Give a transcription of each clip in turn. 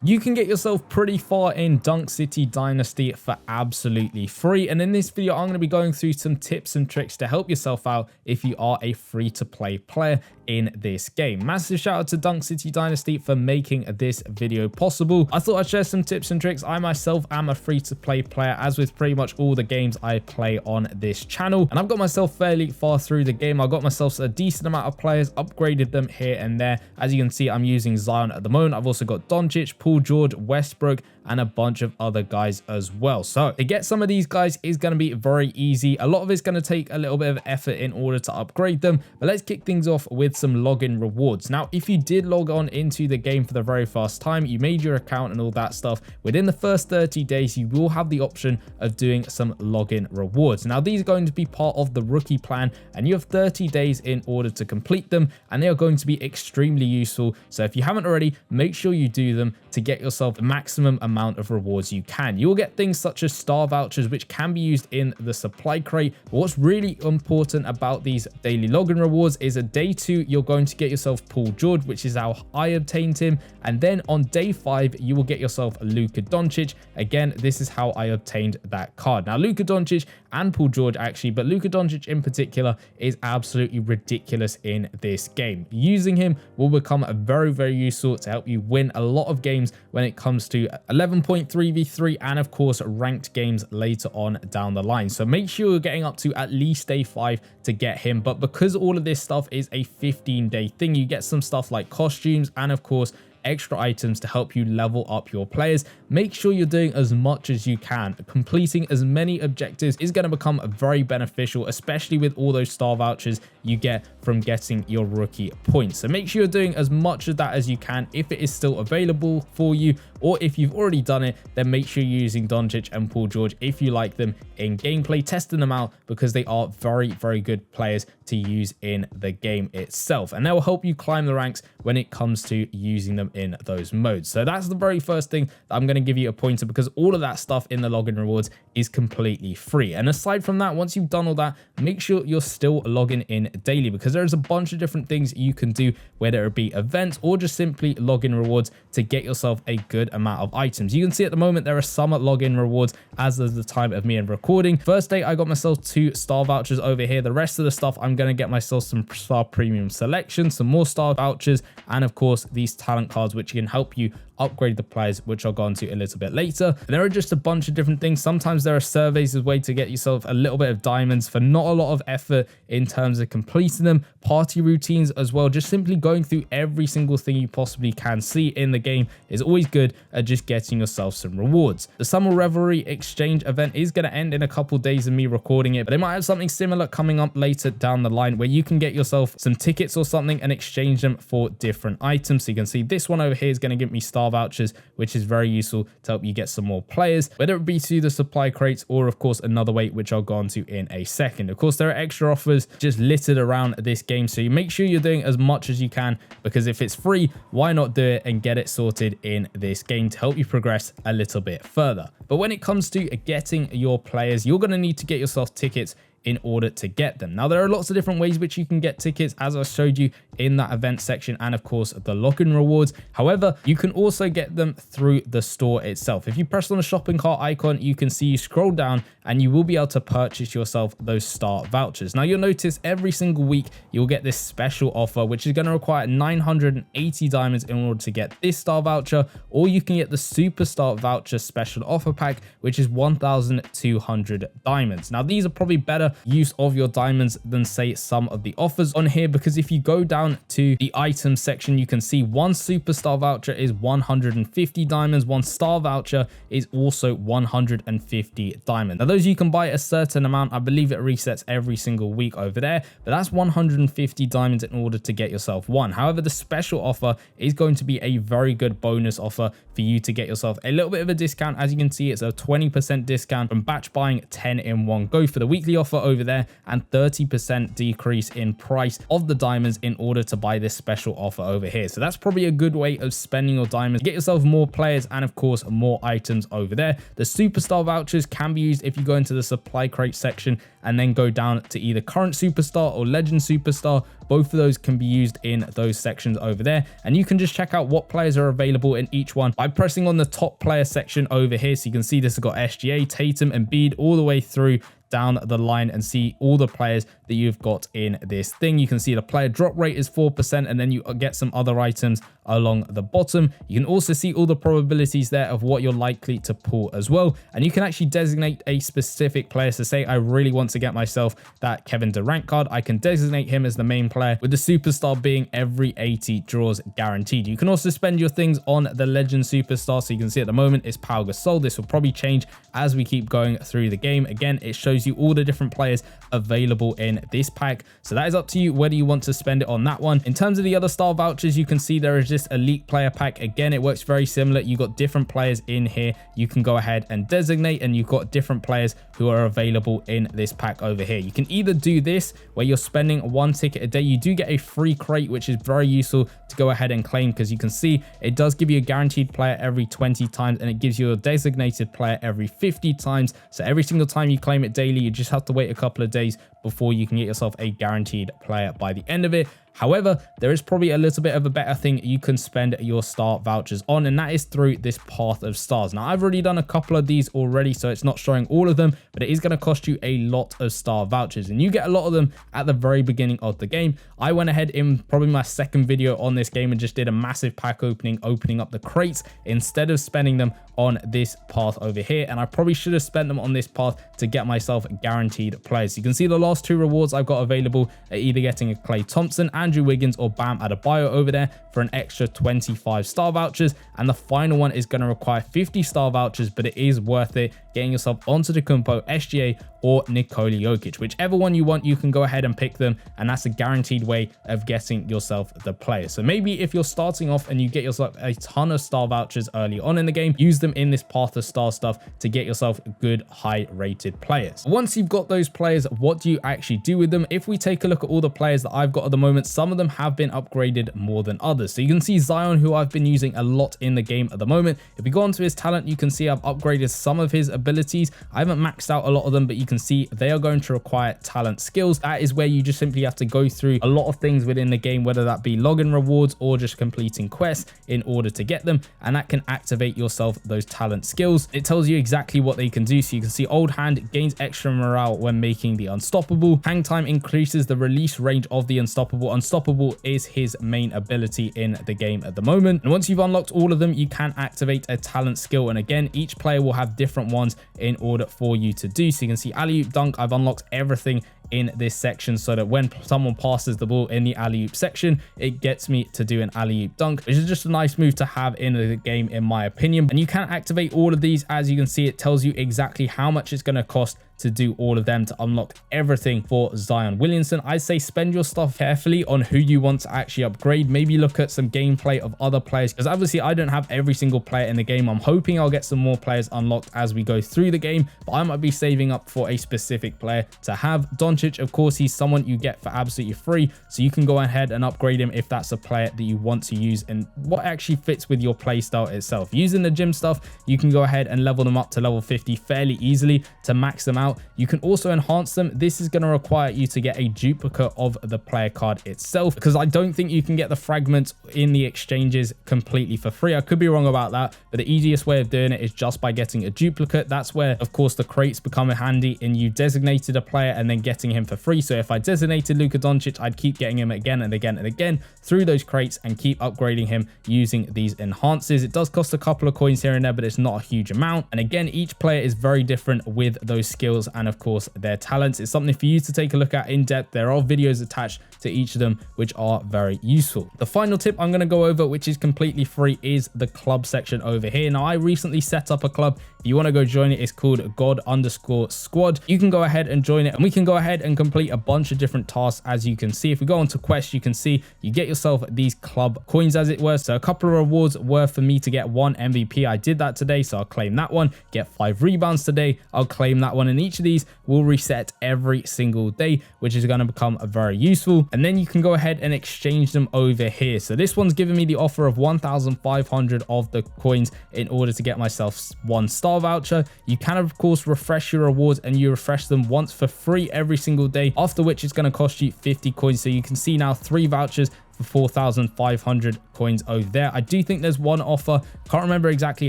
You can get yourself pretty far in Dunk City Dynasty for absolutely free. And in this video, I'm going to be going through some tips and tricks to help yourself out if you are a free-to-play player in this game. Massive shout out to Dunk City Dynasty for making this video possible. I thought I'd share some tips and tricks. I myself am a free-to-play player, as with pretty much all the games I play on this channel. And I've got myself fairly far through the game. I got myself a decent amount of players, upgraded them here and there. As you can see, I'm using Zion at the moment. I've also got Doncic, Paul George, Westbrook, and a bunch of other guys as well. So to get some of these guys is going to be very easy. A lot of it's going to take a little bit of effort in order to upgrade them, but let's kick things off with some login rewards. Now, if you did log on into the game for the very first time, you made your account and all that stuff, within the first 30 days, you will have the option of doing some login rewards. Now, these are going to be part of the rookie plan, and you have 30 days in order to complete them, and they are going to be extremely useful. So if you haven't already, make sure you do them to get yourself the maximum amount of rewards you can. You will get things such as star vouchers, which can be used in the supply crate. But what's really important about these daily login rewards is a day 2, you're going to get yourself Paul George, which is how I obtained him. And then on day 5, you will get yourself Luka Doncic. Again, this is how I obtained that card. Now, Luka Doncic and Paul George actually, but Luka Doncic in particular is absolutely ridiculous in this game. Using him will become very, very useful to help you win a lot of games when it comes to 11.3v3 and of course ranked games later on down the line. So make sure you're getting up to at least day 5 to get him. But because all of this stuff is a 15-day thing, you get some stuff like costumes and of course extra items to help you level up your players. Make sure you're doing as much as you can. Completing as many objectives is going to become very beneficial, especially with all those star vouchers you get from getting your rookie points. So make sure you're doing as much of that as you can if it is still available for you, or if you've already done it, then make sure you're using Doncic and Paul George if you like them in gameplay, testing them out because they are very, very good players to use in the game itself, and they will help you climb the ranks when it comes to using them in those modes. So that's the very first thing that I'm going to give you a pointer, because all of that stuff in the login rewards is completely free. And aside from that, once you've done all that, make sure you're still logging in daily, because there's a bunch of different things you can do, whether it be events or just simply login rewards to get yourself a good amount of items. You can see at the moment there are some login rewards as of the time of me and recording. First day I got myself 2 star vouchers over here. The rest of the stuff I'm going to get myself some star premium selection, some more star vouchers, and of course these talent cards which can help you upgrade the players, which I'll go into a little bit later. And there are just a bunch of different things. Sometimes there are surveys as a way to get yourself a little bit of diamonds for not a lot of effort in terms of completing them. Party routines as well, just simply going through every single thing you possibly can see in the game is always good at just getting yourself some rewards. The Summer Revelry exchange event is going to end in a couple days of me recording it, but they might have something similar coming up later down the line where you can get yourself some tickets or something and exchange them for different items. So you can see this one over here is going to give me star vouchers, which is very useful to help you get some more players, whether it be through the supply crates or of course another way, which I'll go on to in a second. Of course, there are extra offers just littered around this game, so you make sure you're doing as much as you can, because if it's free, why not do it and get it sorted in this game to help you progress a little bit further. But when it comes to getting your players, you're going to need to get yourself tickets in order to get them. Now, there are lots of different ways which you can get tickets, as I showed you in that event section, and of course the login rewards. However, you can also get them through the store itself. If you press on the shopping cart icon, you can see you scroll down and you will be able to purchase yourself those star vouchers. Now, you'll notice every single week you'll get this special offer, which is going to require 980 diamonds in order to get this star voucher, or you can get the superstar voucher special offer pack, which is 1,200 diamonds. Now, these are probably better use of your diamonds than say some of the offers on here, because if you go down to the item section, you can see one superstar voucher is 150 diamonds, one star voucher is also 150 diamonds. Now, those you can buy a certain amount. I believe it resets every single week over there, but that's 150 diamonds in order to get yourself one. However, the special offer is going to be a very good bonus offer for you to get yourself a little bit of a discount. As you can see, it's a 20% discount from batch buying 10 in one go. For the weekly offer, offer over there and 30% decrease in price of the diamonds in order to buy this special offer over here. So that's probably a good way of spending your diamonds, get yourself more players and of course more items over there. The superstar vouchers can be used if you go into the supply crate section and then go down to either current superstar or legend superstar. Both of those can be used in those sections over there, and you can just check out what players are available in each one by pressing on the top player section over here. So you can see this has got SGA, Tatum, Embiid all the way through down the line and see all the players that you've got in this thing. You can see the player drop rate is 4%, and then you get some other items along the bottom. You can also see all the probabilities there of what you're likely to pull as well, and you can actually designate a specific player. So say I really want to get myself that Kevin Durant card, I can designate him as the main player, with the superstar being every 80 draws guaranteed. You can also spend your things on the legend superstar. So you can see at the moment it's Pau Gasol. This will probably change as we keep going through the game. Again, it shows you all the different players available in this pack, so that is up to you whether you want to spend it on that one. In terms of the other star vouchers, you can see there is this elite player pack. Again, it works very similar. You got different players in here you can go ahead and designate, and you've got different players who are available in this pack over here. You can either do this where you're spending 1 ticket a day. You do get a free crate, which is very useful to go ahead and claim, because you can see it does give you a guaranteed player every 20 times, and it gives you a designated player every 50 times. So every single time you claim it daily, you just have to wait a couple of days before you can get yourself a guaranteed player by the end of it. However, there is probably a little bit of a better thing you can spend your star vouchers on, and that is through this path of stars. Now, I've already done a couple of these already, so it's not showing all of them, but it is going to cost you a lot of star vouchers, and you get a lot of them at the very beginning of the game. I went ahead in probably my second video on this game and just did a massive pack opening up the crates instead of spending them on this path over here, and I probably should have spent them on this path to get myself guaranteed players. You can see the last two rewards I've got available are either getting a Klay Thompson, Andrew Wiggins, or Bam Adebayo over there for an extra 25 star vouchers, and the final one is going to require 50 star vouchers, but it is worth it getting yourself onto the Kumpo, SGA, or Nikola Jokic. Whichever one you want, you can go ahead and pick them, and that's a guaranteed way of getting yourself the player. So maybe if you're starting off and you get yourself a ton of star vouchers early on in the game, use them in this path of star stuff to get yourself good high rated players. Once you've got those players, what do you actually do with them? If we take a look at all the players that I've got at the moment, some of them have been upgraded more than others. So you can see Zion, who I've been using a lot in the game at the moment. If we go onto his talent, you can see I've upgraded some of his abilities. I haven't maxed out a lot of them, but you can see they are going to require talent skills. That is where you just simply have to go through a lot of things within the game, whether that be login rewards or just completing quests in order to get them, and that can activate yourself those talent skills. It tells you exactly what they can do. So you can see Old Hand gains extra morale when making the Unstoppable. Hang Time increases the release range of the Unstoppable. Unstoppable is his main ability in the game at the moment, and once you've unlocked all of them, you can activate a talent skill, and again, each player will have different ones in order for you to do. So you can see alley-oop dunk. I've unlocked everything in this section so that when someone passes the ball in the alley-oop section, it gets me to do an alley-oop dunk, which is just a nice move to have in the game in my opinion. And you can activate all of these. As you can see, it tells you exactly how much it's going to cost to do all of them to unlock everything for Zion Williamson. I'd say spend your stuff carefully on who you want to actually upgrade. Maybe look at some gameplay of other players, because obviously I don't have every single player in the game. I'm hoping I'll get some more players unlocked as we go through the game, but I might be saving up for a specific player to have. Doncic, of course, he's someone you get for absolutely free, so you can go ahead and upgrade him if that's a player that you want to use and what actually fits with your play style itself. Using the gym stuff, you can go ahead and level them up to level 50 fairly easily to max them out. You can also enhance them. This is going to require you to get a duplicate of the player card itself, because I don't think you can get the fragments in the exchanges completely for free. I could be wrong about that, but the easiest way of doing it is just by getting a duplicate. That's where, of course, the crates become handy, and you designated a player and then getting him for free. So if I designated Luka Doncic, I'd keep getting him again and again and again through those crates and keep upgrading him using these enhancers. It does cost a couple of coins here and there, but it's not a huge amount. And again, each player is very different with those skills and of course their talents. It's something for you to take a look at in depth. There are videos attached to each of them which are very useful. The final tip I'm going to go over, which is completely free, is the club section over here. Now, I recently set up a club. If you want to go join it, it's called God_Squad. You can go ahead and join it, and we can go ahead ahead and complete a bunch of different tasks. As you can see, if we go onto quests, you can see you get yourself these club coins, as it were. So a couple of rewards were for me to get 1 MVP. I did that today, so I'll claim that one. Get 5 rebounds today, I'll claim that one, and each of these will reset every single day, which is going to become very useful. And then you can go ahead and exchange them over here. So this one's giving me the offer of 1,500 of the coins in order to get myself 1 star voucher. You can of course refresh your rewards, and you refresh them once for free every single day, after which it's going to cost you 50 coins. So you can see now 3 vouchers for 4,500 coins over there. I do think there's one offer, can't remember exactly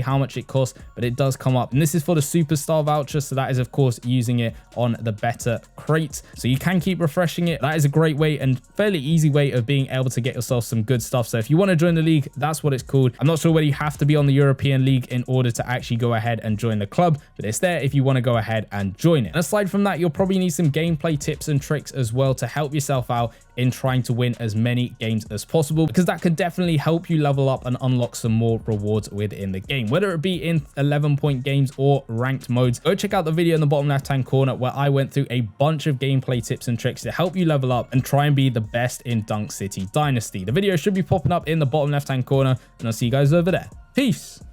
how much it costs, but it does come up, and this is for the superstar voucher. So that is of course using it on the better crates, so you can keep refreshing it. That is a great way and fairly easy way of being able to get yourself some good stuff. So if you want to join the league, that's what it's called. I'm not sure whether you have to be on the European League in order to actually go ahead and join the club, but it's there if you want to go ahead and join it. And aside from that, you'll probably need some gameplay tips and tricks as well to help yourself out in trying to win as many games as possible, because that could definitely help you level up and unlock some more rewards within the game, whether it be in 11-point games or ranked modes. Go check out the video in the bottom left hand corner where I went through a bunch of gameplay tips and tricks to help you level up and try and be the best in Dunk City Dynasty. The video should be popping up in the bottom left hand corner, and I'll see you guys over there. Peace.